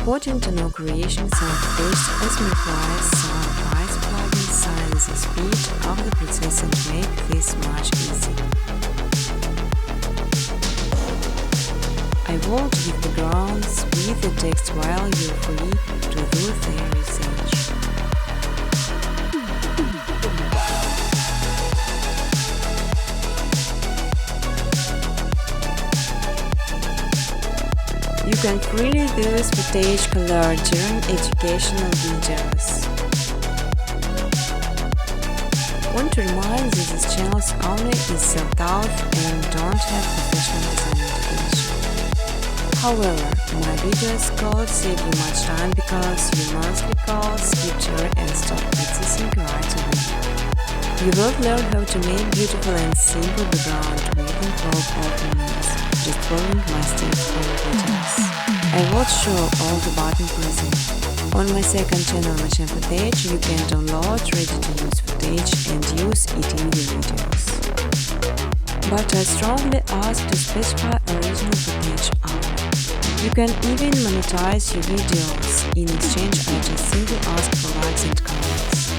Important to know creation sound footage as requires some price plugins silence the speed of the process and make this much easier. I worked with backgrounds with the text while you're free to do their research. You can freely use footage color during educational videos. Want to remind that this channel's owner is self-taught and don't have professional design education. However, my videos could save you much time because you mostly call, capture and stop processing right away. You will learn how to make beautiful and simple background within 12 minutes, just following my steps on videos. I will show all the buttons present. On my second channel, Miss Hentai Footage, you can download ready-to-use footage and use it in your videos. But I strongly ask to specify original footage only. You can even monetize your videos. In exchange, I just simply ask for likes and comments.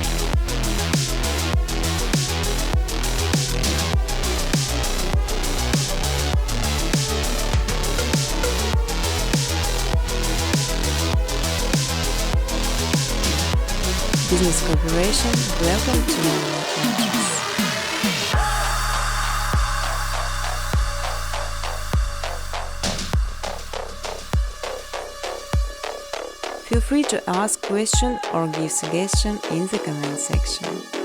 Business Corporation, welcome to my address. Feel free to ask questions or give suggestions in the comment section.